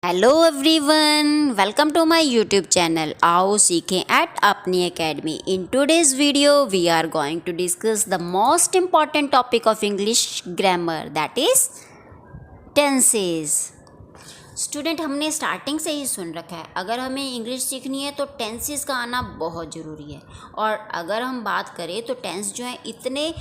Hello everyone, welcome to my YouTube channel. आओ सीखें at अपनी academy. In today's video we are going to discuss the most important topic of English grammar, that is tenses. Student, हमने starting से ही सुन रखा है, अगर हमें इंग्लिश सीखनी है तो टेंसेस का आना बहुत ज़रूरी है। और अगर हम बात करें तो टेंस जो है इतने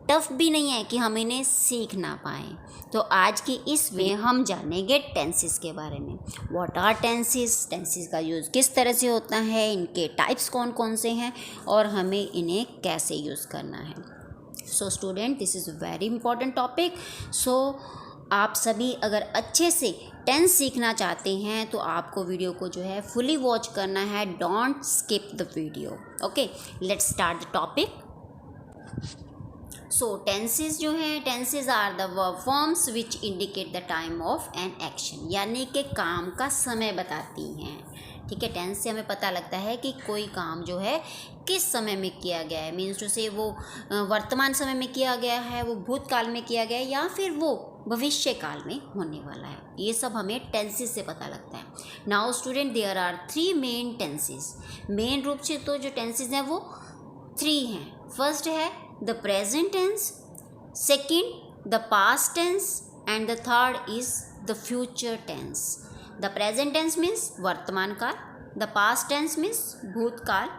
टफ भी नहीं है कि हम इन्हें सीख ना पाएँ। तो आज की इस में हम जानेंगे टेंसेस के बारे में। व्हाट आर टेंसेस, टेंसेस का यूज़ किस तरह से होता है, इनके टाइप्स कौन कौन से हैं और हमें इन्हें कैसे यूज़ करना है। So student, this is very important topic. So आप सभी अगर अच्छे से टेंस सीखना चाहते हैं तो आपको वीडियो को जो है फुली वॉच करना है। Don't skip the video. Okay, let's start the topic. So tenses जो हैं, tenses are the verb forms which indicate the time of an action, यानी कि काम का समय बताती हैं। ठीक है, टेंस से हमें पता लगता है कि कोई काम जो है किस समय में किया गया है। मीन्स टू से वो वर्तमान समय में किया गया है, वो भूतकाल में किया गया है, या फिर वो भविष्य काल में होने वाला है। ये सब हमें टेंसेस से पता लगता है। Now student, there are 3 main tenses. Main रूप से तो जो टेंसेस हैं वो 3 हैं। फर्स्ट है the present tense, second the past tense, and the third is the future tense. The present tense means वर्तमान काल, the past tense means भूतकाल,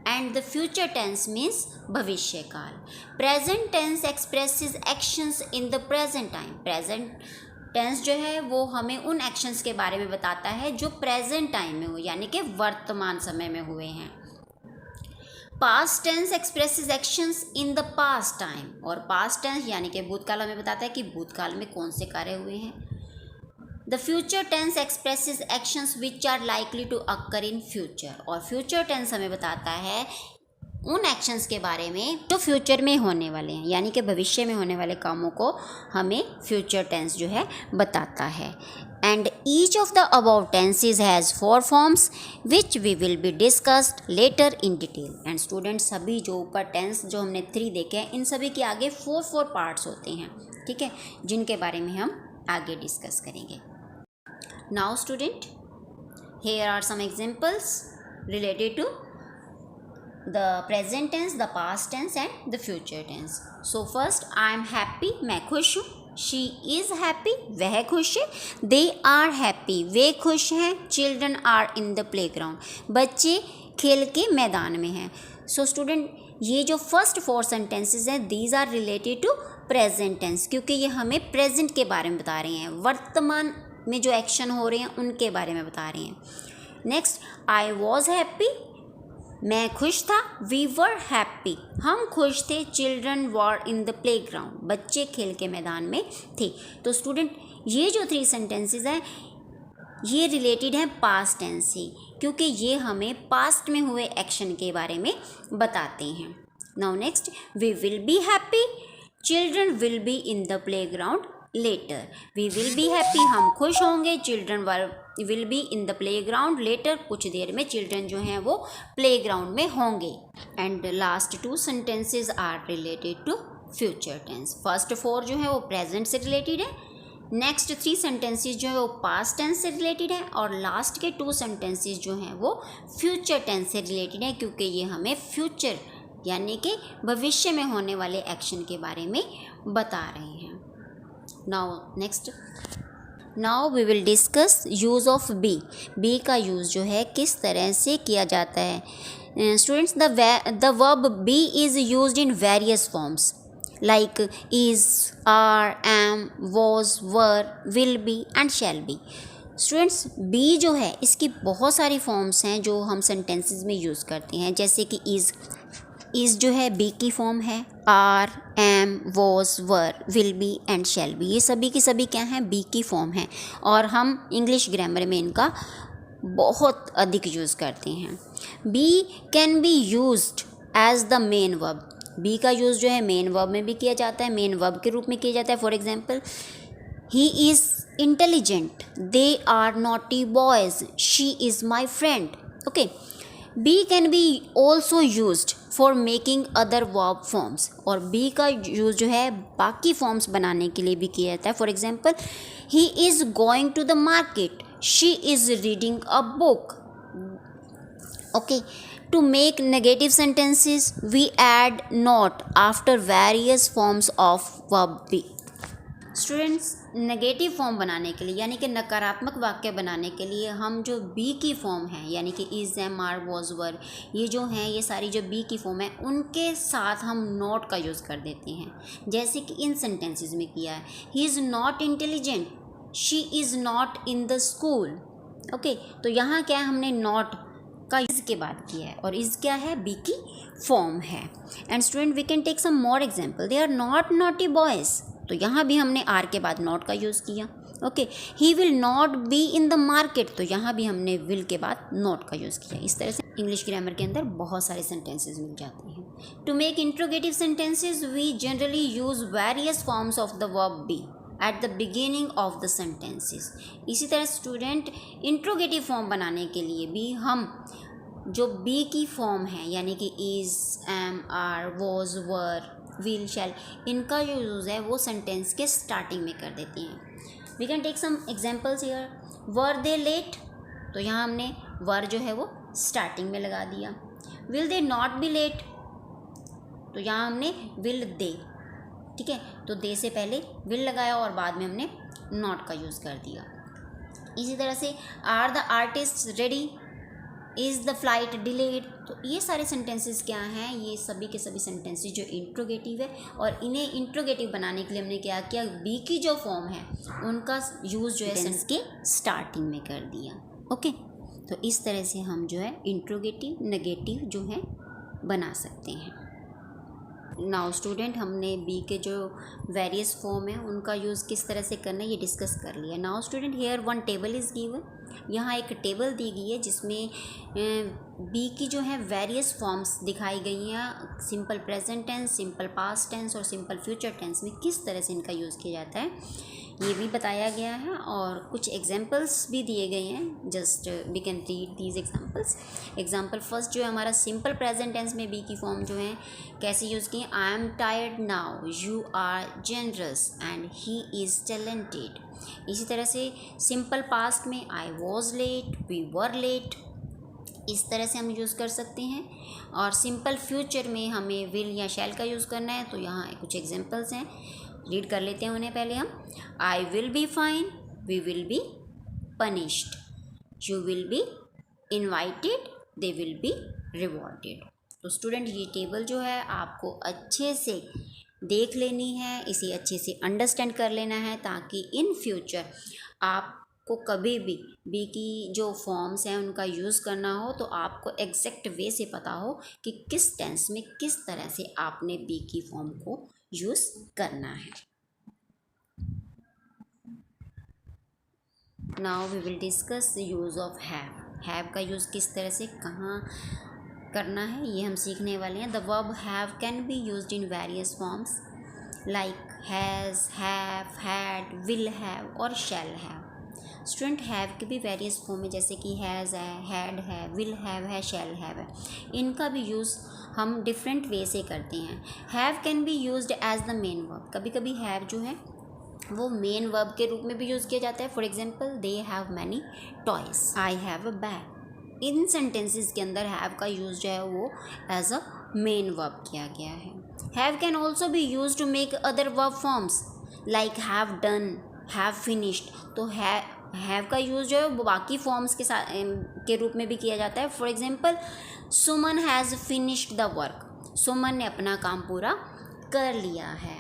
and the future tense means भविष्य काल. Present tense expresses actions in the present time. Present tense जो है वो हमें उन एक्शंस के बारे में बताता है जो प्रेजेंट टाइम में हुए, यानी कि वर्तमान समय में हुए हैं। Past tense expresses actions in the past time, और पास्ट टेंस यानी कि भूतकाल हमें बताता है कि भूतकाल में कौन से कार्य हुए हैं। The future tense expresses actions which are likely to occur in future, और फ्यूचर टेंस हमें बताता है उन एक्शंस के बारे में जो फ्यूचर में होने वाले हैं, यानी कि भविष्य में होने वाले कामों को हमें फ्यूचर टेंस जो है बताता है। And each of the above tenses has 4 forms which we will be discussed later in detail. And student, सभी जो ऊपर टेंस जो हमने 3 देखे हैं, इन सभी के आगे 4 पार्ट्स होते हैं, ठीक है, जिनके बारे में हम आगे डिस्कस करेंगे। Now student, here are some examples related to the present tense, the past tense and the future tense. So first, I am happy, मैं खुश हूँ। She is happy, वह खुश है। They are happy, वे खुश हैं। Children are in the playground, बच्चे खेल के मैदान में हैं। So student, ये जो first 4 sentences हैं, these are related to present tense, क्योंकि ये हमें present के बारे में बता रहे हैं, वर्तमान में जो एक्शन हो रहे हैं उनके बारे में बता रहे हैं। Next, I was happy, मैं खुश था। वी वर हैप्पी, हम खुश थे। Children were in the play ground, बच्चे खेल के मैदान में थे। तो स्टूडेंट, ये जो 3 सेंटेंसेस हैं ये रिलेटेड हैं पास्ट टेंस से, क्योंकि ये हमें पास्ट में हुए एक्शन के बारे में बताते हैं। Now next, we will be happy, children will be in the play ground later. We will be happy, हम खुश होंगे। Children will be in the play ground later, कुछ देर में चिल्ड्रन जो हैं वो प्ले ग्राउंड में होंगे। And last 2 sentences are related to future tense. First 4 जो है वो प्रेजेंट से रिलेटेड है, नेक्स्ट 3 सेंटेंसेज जो है वो पास्ट टेंस से रिलेटेड है, और लास्ट के 2 सेंटेंसेज जो हैं वो फ्यूचर टेंस से रिलेटेड है, क्योंकि ये हमें फ्यूचर यानी कि भविष्य में होने वाले एक्शन के बारे में बता रहे हैं। Now we will discuss use of be. Be का यूज़ जो है किस तरह से किया जाता है। Students, the verb be is used in various forms like is, are, am, was, were, will be and shall be. Students, be जो है इसकी बहुत सारी फॉर्म्स हैं जो हम सेंटेंसेस में यूज़ करते हैं, जैसे कि इज़ जो है बी की फॉर्म है। Are, am, was, were, will be and shall be, ये सभी की सभी क्या हैं, बी की फॉर्म है, और हम इंग्लिश ग्रामर में इनका बहुत अधिक यूज़ करते हैं। Be can be used as the main verb. Be का यूज़ जो है मेन वर्ब में भी किया जाता है, मेन वर्ब के रूप में किया जाता है। For example, he is intelligent, they are naughty boys, she is my friend. Okay, be can be also used for making other verb forms, और बी का यूज़ जो है बाकी फॉर्म्स बनाने के लिए भी किया जाता है। For example, he is going to the market, she is reading a book. Okay, to make negative sentences, we add not after various forms of verb be. Students, negative form बनाने के लिए यानी कि नकारात्मक वाक्य बनाने के लिए हम जो बी की फॉर्म है यानी कि इज़, एम, आर, वॉज, वर, ये जो हैं ये सारी जो बी की फॉर्म है उनके साथ हम नॉट का यूज़ कर देते हैं. जैसे कि इन सेंटेंसेस में किया है, he is not intelligent, she is not in the school. Okay, तो यहाँ क्या है, हमने नॉट का इज़ के बाद किया है और इज़ क्या है, बी की फॉर्म है. And student we can take some more example. They are not naughty boys, तो यहाँ भी हमने आर के बाद नॉट का यूज़ किया. Okay, he will not be in the market, तो यहाँ भी हमने विल के बाद नॉट का यूज़ किया. इस तरह से इंग्लिश ग्रामर के अंदर बहुत सारे सेंटेंसेस मिल जाते हैं. To make interrogative sentences we generally use various forms of the verb be at the beginning of the sentences. इसी तरह स्टूडेंट इंट्रोगेटिव फॉर्म बनाने के लिए भी हम जो बी की फॉर्म है यानी कि is, am, are, was, were, will, shall, इनका जो यूज़ है वो सेंटेंस के स्टार्टिंग में कर देती हैं. We can take some examples here. Were they late, तो यहाँ हमने वर जो है वो स्टार्टिंग में लगा दिया. Will they not be late, तो यहाँ हमने विल दे, ठीक है, तो दे से पहले विल लगाया और बाद में हमने नॉट का यूज़ कर दिया. इसी तरह से are the artist ready, is the flight delayed, तो ये सारे सेंटेंसेस क्या हैं, ये सभी के सभी सेंटेंसेस जो इंट्रोगेटिव है और इन्हें इंट्रोगेटिव बनाने के लिए हमने क्या किया, बी की जो फॉर्म है उनका यूज़ जो है सेंटेंस के स्टार्टिंग में कर दिया. ओके, तो इस तरह से हम जो है इंट्रोगेटिव नेगेटिव जो है बना सकते हैं. नाउ स्टूडेंट, हमने बी के जो वेरियस फॉर्म है उनका यूज़ किस तरह से करना है ये डिस्कस कर लिया. Now student, here one table is given. यहाँ एक टेबल दी गई है जिसमें बी की जो है वेरियस फॉर्म्स दिखाई गई हैं. Simple present tense, simple past tense और सिंपल फ्यूचर टेंस में किस तरह से इनका यूज़ किया जाता है ये भी बताया गया है और कुछ एग्जाम्पल्स भी दिए गए हैं. Just we can read these examples. Example first जो है हमारा सिंपल प्रेजेंट टेंस में बी की फॉर्म जो है कैसे यूज़ की, I am tired now, you are generous and he is talented. इसी तरह से सिंपल पास्ट में I was late, we were late, इस तरह से हम यूज़ कर सकते हैं. और सिंपल फ्यूचर में हमें विल या शैल का यूज़ करना है, तो यहाँ कुछ एग्जाम्पल्स हैं, रीड कर लेते हैं उन्हें पहले हम. I will be fine, we will be punished, you will be invited, they will be rewarded. तो स्टूडेंट, ये टेबल जो है आपको अच्छे से देख लेनी है, इसे अच्छे से अंडरस्टैंड कर लेना है ताकि इन फ्यूचर आपको कभी भी बी की जो फॉर्म्स हैं उनका यूज़ करना हो तो आपको एग्जैक्ट वे से पता हो कि किस टेंस में किस तरह से आपने बी की फॉर्म को यूज़ करना है. Now we will discuss the use of have. Have का यूज़ किस तरह से कहाँ करना है ये हम सीखने वाले हैं. The verb have can be used in various forms like has, have, had, will have और शैल हैव. स्टूडेंट, हैव के भी वेरियस फॉर्म है जैसे कि हैज़ है, हैड है, विल हैव है, शैल हैव है. इनका भी यूज़ हम डिफरेंट वे से करते हैं. Have can be used as the main verb. कभी कभी हैव जो है वो मेन वर्ब के रूप में भी यूज़ किया जाता है. For example, they have many toys, I have a bag. In sentences के अंदर हैव का यूज़ जो है वो एज अ मेन वर्ब किया गया है. Have can also be use to make other verb forms like have done, have finished. तो हैव का यूज़ जो है वो बाकी फॉर्म्स के साथ के रूप में भी किया जाता है. For example, Suman has finished the work. Suman ने अपना काम पूरा कर लिया है.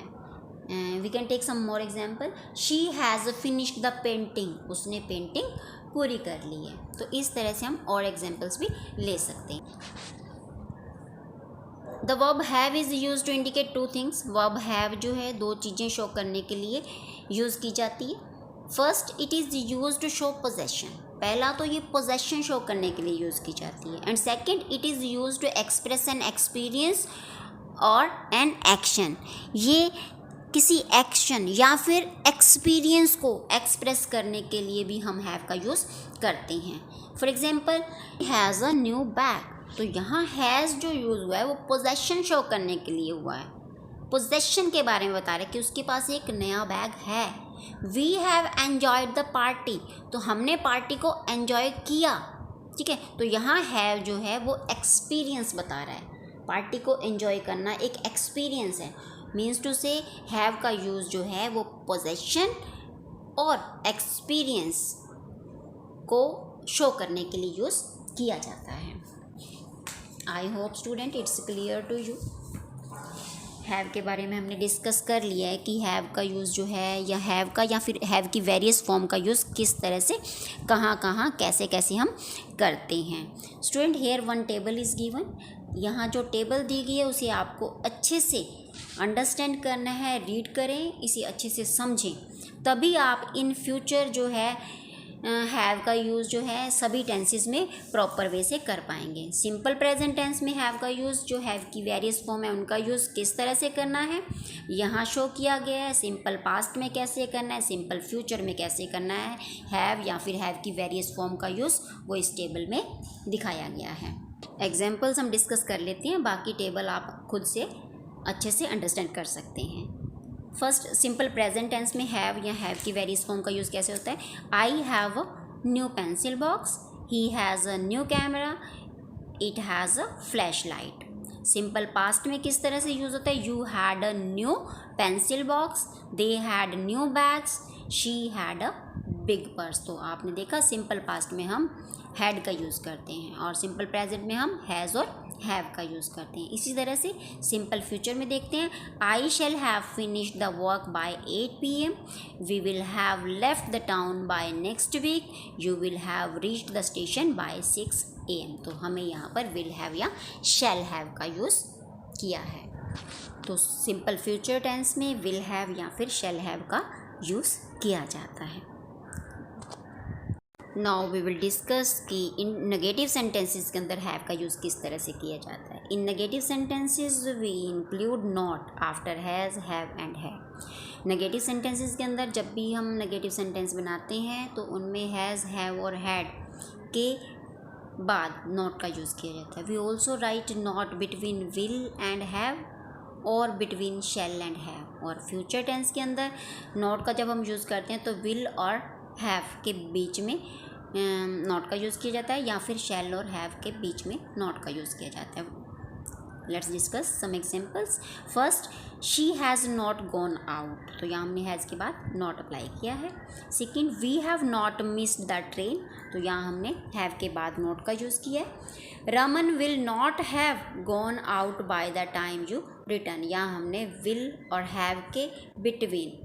We can take some more example. She has finished the painting. उसने पेंटिंग पूरी कर ली है. तो इस तरह से हम और एग्जाम्पल्स भी ले सकते हैं. The verb have is use to indicate two things. Verb have जो है दो चीज़ें शो करने के लिए यूज़ की जाती है. First, it is use to show possession. पहला तो ये पोजेशन शो करने के लिए यूज़ की जाती है. And second, it is use to express an experience और एन एक्शन. ये किसी एक्शन या फिर एक्सपीरियंस को एक्सप्रेस करने के लिए भी हम हैव का यूज़ करते हैं. For example, has a new bag. तो यहाँ हैज़ जो यूज़ हुआ है वो पोजेशन शो करने के लिए हुआ है. पोजेशन के बारे में बता रहे कि उसके पास एक नया बैग है. We have enjoyed the party, तो हमने पार्टी को एन्जॉय किया, ठीक है। तो यहाँ हैव जो है वो एक्सपीरियंस बता रहा है, पार्टी को एन्जॉय करना एक एक्सपीरियंस है। मीन्स टू से हैव का यूज़ जो है वो पोजेशन और एक्सपीरियंस को शो करने के लिए यूज़ किया जाता है। I hope student it's clear to you. Have के बारे में हमने डिस्कस कर लिया है कि हैव का यूज़ जो है या हैव का या फिर हैव की वेरियस फॉर्म का यूज़ किस तरह से कहाँ कहाँ कैसे कैसे हम करते हैं। Student here one table is given, यहाँ जो टेबल दी गई है उसे आपको अच्छे से अंडरस्टैंड करना है, रीड करें, इसे अच्छे से समझें, तभी आप इन फ्यूचर जो है हैव का यूज़ जो है सभी टेंसेस में प्रॉपर वे से कर पाएंगे। सिंपल प्रेजेंट टेंस में हैव का यूज़ जो हैव की वेरियस फॉर्म है उनका यूज़ किस तरह से करना है यहाँ शो किया गया है। सिंपल पास्ट में कैसे करना है, सिंपल फ्यूचर में कैसे करना है, हैव या फिर हैव की वेरियस फॉर्म का यूज़ वो इस टेबल में दिखाया गया है। एग्जाम्पल्स हम डिस्कस कर लेते हैं, बाकी टेबल आप खुद से अच्छे से अंडरस्टैंड कर सकते हैं। फर्स्ट सिंपल प्रेजेंट टेंस में हैव या हैव की वेरियस फॉर्म का यूज़ कैसे होता है। I have a new pencil box, he has a new camera, it has a flash light. Simple past में किस तरह से यूज़ होता है। You had a new pencil box, they had new bags, she had a big purse. तो आपने देखा simple past में हम हैड का यूज़ करते हैं और सिंपल प्रेजेंट में हम हैज़ और हैव का यूज़ करते हैं। इसी तरह से सिंपल फ्यूचर में देखते हैं। I shall have finished the work by 8 PM, we will have left the town by next week, you will have reached the station by 6 AM। तो हमें यहाँ पर विल हैव या शैल हैव का use किया है। तो सिंपल फ्यूचर टेंस में विल हैव या फिर शैल हैव का यूज़ किया जाता है। नाउ वी विल डिस्कस कि इन नेगेटिव सेंटेंसेस के अंदर हैव का यूज़ किस तरह से किया जाता है। In negative sentences we include not after has, have and have. Negative sentences के अंदर जब भी हम नेगेटिव सेंटेंस बनाते हैं तो उनमें हैज़, हैव और हैड के बाद नॉट का यूज़ किया जाता है। We also write not between will and have और बिटवीन शैल एंड हैव। और फ्यूचर टेंस के अंदर नॉट का जब हम यूज़ करते हैं तो विल और हैव के बीच में नॉट का यूज़ किया जाता है या फिर शैल और हैव के बीच में नॉट का यूज़ किया जाता है। Let's discuss some examples. First, she has not gone out, तो यहाँ हमने हैज़ के बाद नॉट अप्लाई किया है। Second, we have not missed the train, तो यहाँ हमने हैव के बाद नॉट का यूज़ किया है। Raman will not have gone out by the time you return, यहाँ हमने विल और हैव के बिटवीन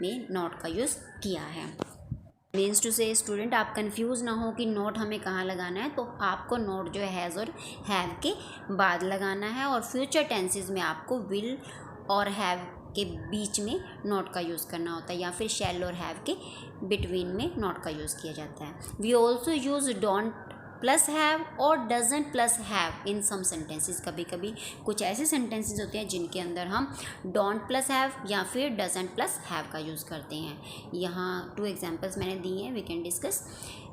में नॉट का यूज़ किया है। मीन्स टू से स्टूडेंट आप कंफ्यूज ना हो कि नोट हमें कहाँ लगाना है, तो आपको नोट जो है हैज़ और हैव के बाद लगाना है और फ्यूचर टेंसेस में आपको विल और हैव के बीच में नोट का यूज़ करना होता है या फिर शैल और हैव के बिटवीन में नोट का यूज़ किया जाता है। We also use don't plus have और doesn't plus have in some sentences. कभी कभी कुछ ऐसे सेंटेंसेस होते हैं जिनके अंदर हम डोंट प्लस हैव या फिर डजंट प्लस हैव का यूज़ करते हैं। यहाँ 2 एग्जांपल्स मैंने दिए हैं, we can discuss.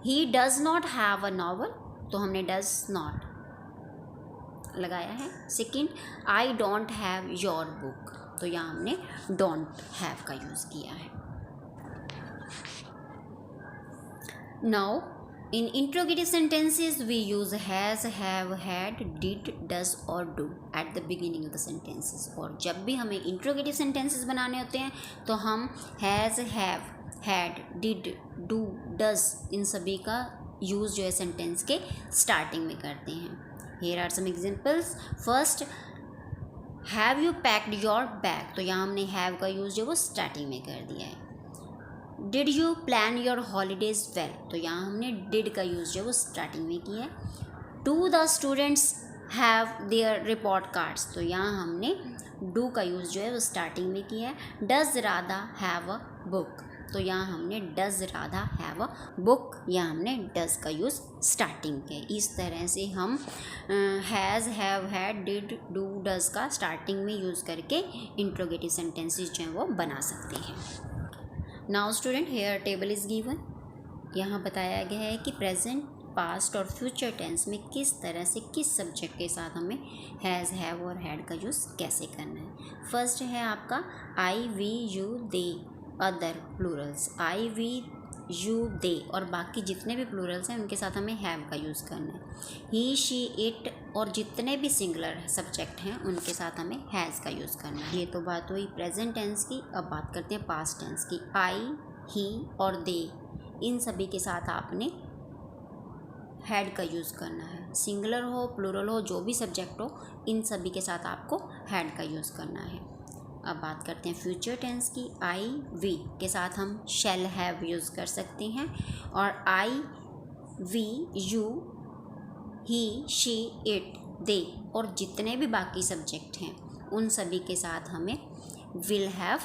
He does not have a novel, तो हमने डज़ नॉट लगाया है। Second, I don't have your book, तो यहाँ हमने डोंट हैव का यूज़ किया है। Now in interrogative sentences we use has, have, had, did, does और do at the beginning of the sentences। और जब भी हमें interrogative sentences बनाने होते हैं तो हम has, have, had, did, do, does इन सभी का यूज़ जो है सेंटेंस के स्टार्टिंग में करते हैं। Here are some examples। First, have you packed your bag, तो यहाँ हमने have का यूज़ जो वो स्टार्टिंग में कर दिया है। Did you plan your holidays well, तो यहाँ हमने डिड का यूज़ जो है वो स्टार्टिंग में किया है। Do the students have their report cards, तो यहाँ हमने डू का यूज़ जो है वो स्टार्टिंग में किया है। Does Radha have a book, तो यहाँ हमने does Radha have a book, यहाँ हमने डज का यूज़ स्टार्टिंग किया। इस तरह से हम has, have, had, did, do, does का स्टार्टिंग में यूज़ करके इंट्रोगेटिव सेंटेंसेस जो हैं वो बना सकते हैं। Now student here table is given, यहाँ बताया गया है कि प्रेजेंट, पास्ट और फ्यूचर टेंस में किस तरह से किस सब्जेक्ट के साथ हमें हैज़, हैव और हैड का यूज़ कैसे करना है। फर्स्ट है आपका I, we, you, they, other plurals, I, we, you, दे और बाकी जितने भी प्लूरल्स हैं उनके साथ हमें हैव का यूज़ करना है। ही, शी, इट और जितने भी सिंगुलर सब्जेक्ट हैं उनके साथ हमें हैज़ का यूज़ करना है। ये तो बात हुई प्रेजेंट टेंस की। अब बात करते हैं पास्ट टेंस की। आई, ही और दे, इन सभी के साथ आपने हैड का यूज़ करना है। सिंगुलर हो, प्लूरल हो, जो भी सब्जेक्ट हो, इन सभी के साथ आपको हैड का यूज़ करना है। अब बात करते हैं फ्यूचर टेंस की। आई, वी के साथ हम शैल हैव यूज़ कर सकते हैं और I, we, you, he, she, it, they और जितने भी बाकी सब्जेक्ट हैं उन सभी के साथ हमें विल हैव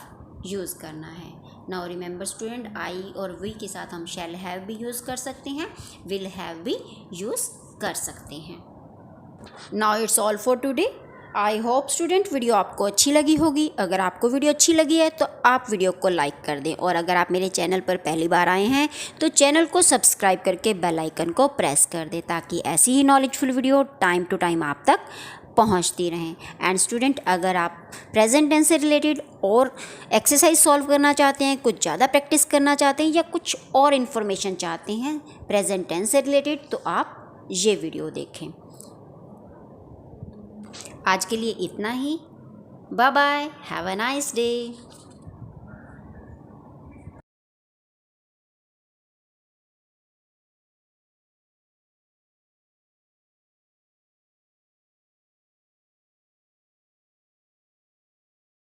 यूज़ करना है। नाउ रिमेंबर स्टूडेंट, आई और वी के साथ हम शैल हैव भी यूज़ कर सकते हैं, विल हैव भी यूज़ कर सकते हैं। Now it's all for today. I hope student video आपको अच्छी लगी होगी। अगर आपको वीडियो अच्छी लगी है तो आप वीडियो को लाइक कर दें और अगर आप मेरे चैनल पर पहली बार आए हैं तो चैनल को सब्सक्राइब करके बेल आइकन को प्रेस कर दें ताकि ऐसी ही knowledgeful video time to time आप तक पहुंचती रहें। एंड स्टूडेंट, अगर आप प्रेजेंट टेंस से रिलेटेड और एक्सरसाइज सॉल्व करना चाहते हैं, कुछ ज़्यादा प्रैक्टिस करना चाहते हैं या कुछ और इन्फॉर्मेशन चाहते हैं प्रेजेंट टेंस से रिलेटेड तो आप ये वीडियो देखें। आज के लिए इतना ही। Bye bye, have a nice day.